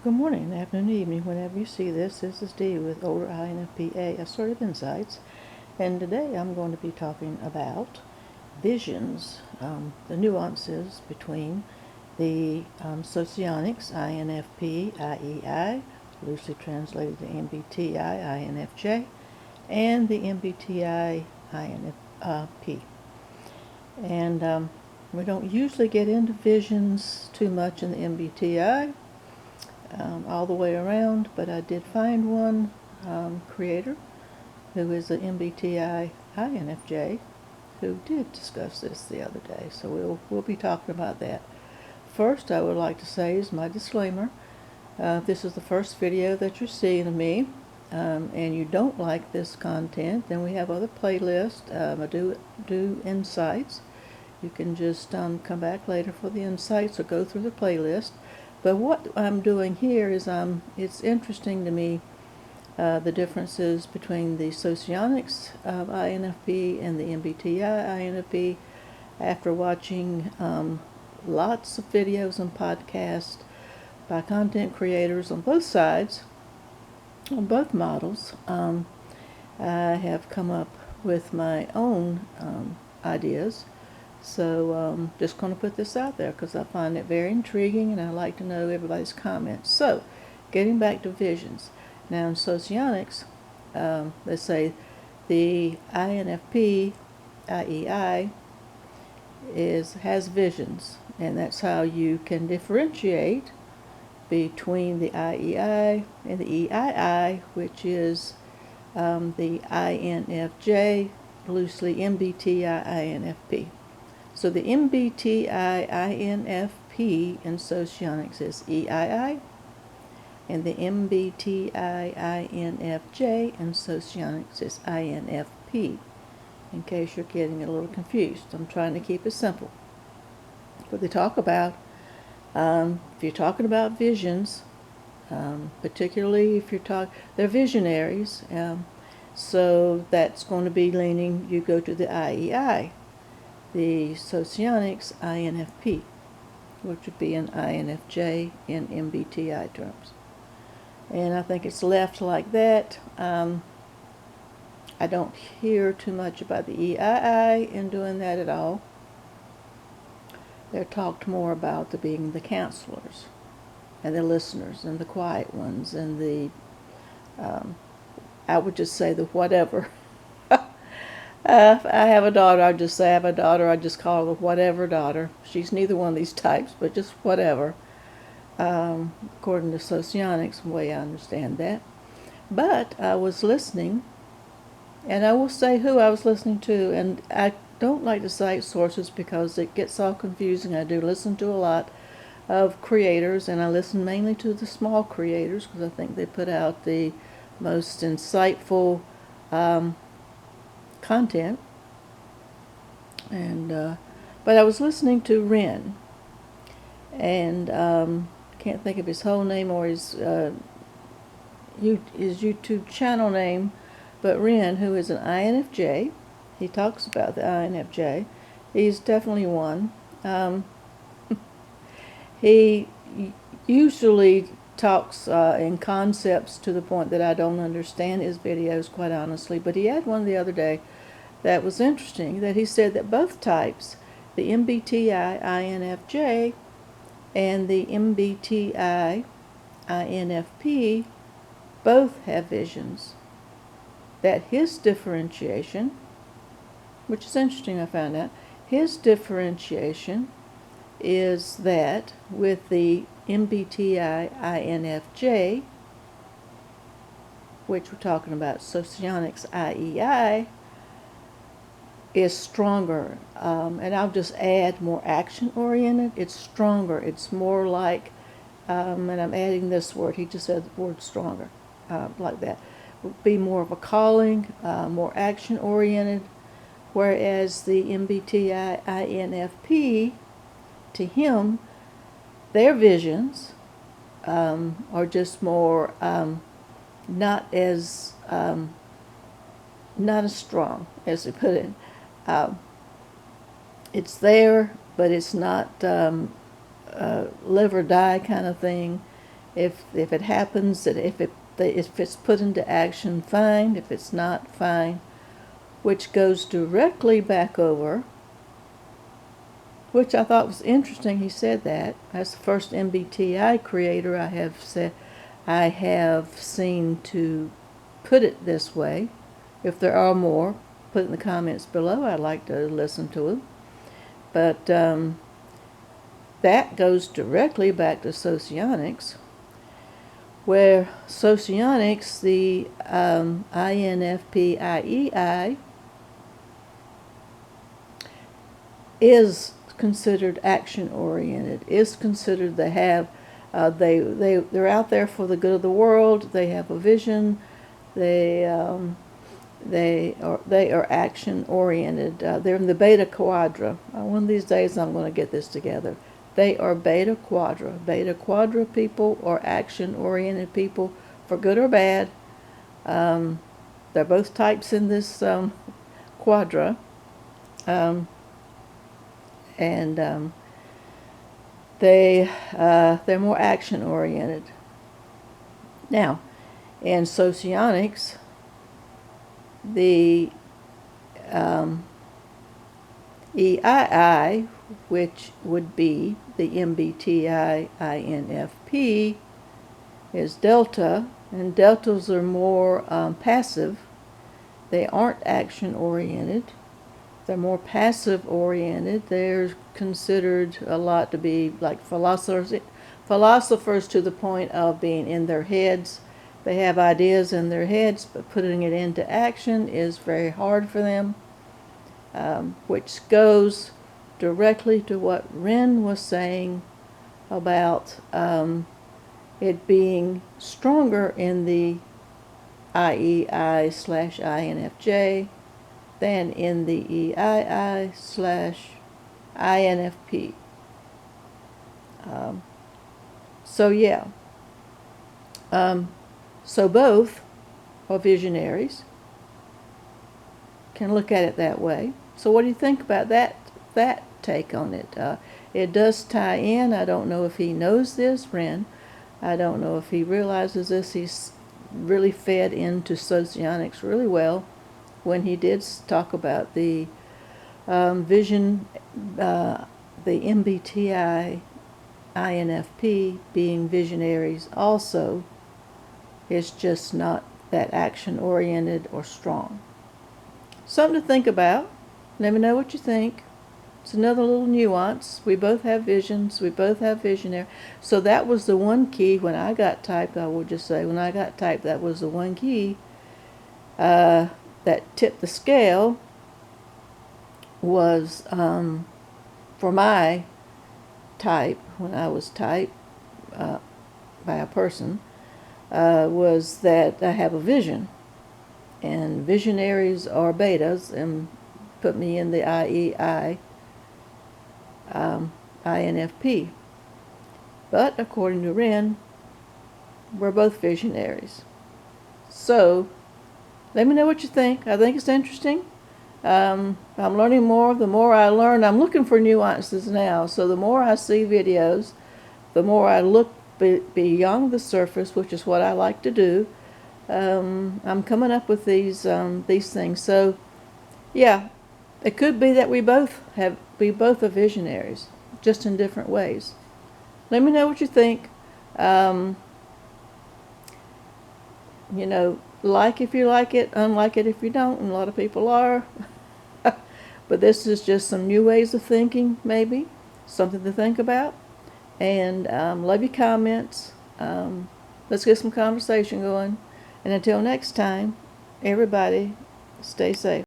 Good morning, afternoon, evening, whenever you see this. This is Dee with Older INFP-A Assertive Insights, and today I'm going to be talking about visions, the nuances between the socionics INFp IEI, loosely translated to MBTI INFJ, and the MBTI INFP. And we don't usually get into visions too much in the MBTI. All the way around, but I did find one creator who is an MBTI INFJ who did discuss this the other day, so we'll be talking about that. First, I would like to say is my disclaimer. If this is the first video that you're seeing of me, and you don't like this content, then we have other playlists. I do insights. You can just come back later for the insights or go through the playlist. But what I'm doing here is it's interesting to me the differences between the socionics of INFP and the MBTI INFP after watching lots of videos and podcasts by content creators on both sides, on both models. I have come up with my own ideas. So just going to put this out there because I find it very intriguing and I like to know everybody's comments. So getting back to visions. Now in socionics, let's say the INFp IEI has visions, and that's how you can differentiate between the IEI and the EII, which is the INFJ, loosely MBTI INFP. So the MBTI INFP in socionics is EII, and the MBTI INFJ in socionics is INFP, in case you're getting a little confused. I'm trying to keep it simple. What they talk about, if you're talking about visions, particularly if they're visionaries, so that's going to be leaning, you go to the IEI. The socionics INFP, which would be an INFJ in MBTI terms. And I think it's left like that. I don't hear too much about the EII in doing that at all. They're talked more about being the counselors and the listeners and the quiet ones and the, I would just say the whatever. If I have a daughter, I just say I have a daughter. I just call her the whatever daughter. She's neither one of these types, but just whatever. According to socionics, the way I understand that. But I was listening, and I will say who I was listening to, and I don't like to cite sources because it gets all confusing. I do listen to a lot of creators, and I listen mainly to the small creators because I think they put out the most insightful content. And but I was listening to Ren, and can't think of his whole name or his YouTube channel name, but Ren, who is an INFJ, he talks about the INFJ. He's definitely one. He usually talks in concepts to the point that I don't understand his videos, quite honestly, but he had one the other day that was interesting, that he said that both types, the MBTI INFJ and the MBTI INFP, both have visions. That his differentiation, which is interesting, I found out, his differentiation is that with the MBTI INFJ, which we're talking about socionics IEI, is stronger, and I'll just add more action-oriented. It's stronger. It's more like, and I'm adding this word. He just said the word stronger, like that. Would be more of a calling, more action-oriented, whereas the MBTI INFP, to him, their visions are just more not as strong, as they put it. It's there, but it's not live or die kind of thing. If it happens, that if it's put into action, fine. If it's not, fine. Which goes directly back over, which I thought was interesting. He said that as the first MBTI creator I have seen to put it this way. If there are more, put it in the comments below. I'd like to listen to them. But that goes directly back to socionics, where socionics, the INFp IEI, is considered action-oriented, is considered they have, they're out there for the good of the world, they have a vision, they are action-oriented. They're in the beta quadra. One of these days I'm going to get this together. They are beta quadra. Beta quadra people are action-oriented people, for good or bad. They're both types in this quadra. They're more action-oriented. Now, in socionics, the EII, which would be the MBTI INFP, is delta, and deltas are more passive. They aren't action-oriented. They're more passive-oriented. They're considered a lot to be like philosophers to the point of being in their heads. They have ideas in their heads, but putting it into action is very hard for them, which goes directly to what Ren was saying about it being stronger in the IEI/INFJ than in the EII/INFP. So yeah. So both are visionaries. Can look at it that way. So what do you think about that take on it? It does tie in. I don't know if he knows this, Ren. I don't know if he realizes this. He's really fed into socionics really well when he did talk about the the MBTI INFP being visionaries also. It's just not that action-oriented or strong. Something to think about. Let me know what you think. It's another little nuance. We both have visions. We both have visionary. So that was the one key when I got typed. I will just say when I got typed, that was the one key that tipped the scale was for my type, when I was typed by a person, was that I have a vision. And visionaries are betas, and put me in the IEI INFP. But according to Ren, we're both visionaries. So let me know what you think. I think it's interesting. I'm learning more. The more I learn, I'm looking for nuances now. So the more I see videos, the more I look beyond the surface, which is what I like to do. I'm coming up with these things. So yeah, it could be that we both are visionaries, just in different ways. Let me know what you think. You know, like if you like it, unlike it if you don't, and a lot of people are. But this is just some new ways of thinking, maybe. Something to think about. And love your comments. Let's get some conversation going. And until next time, everybody, stay safe.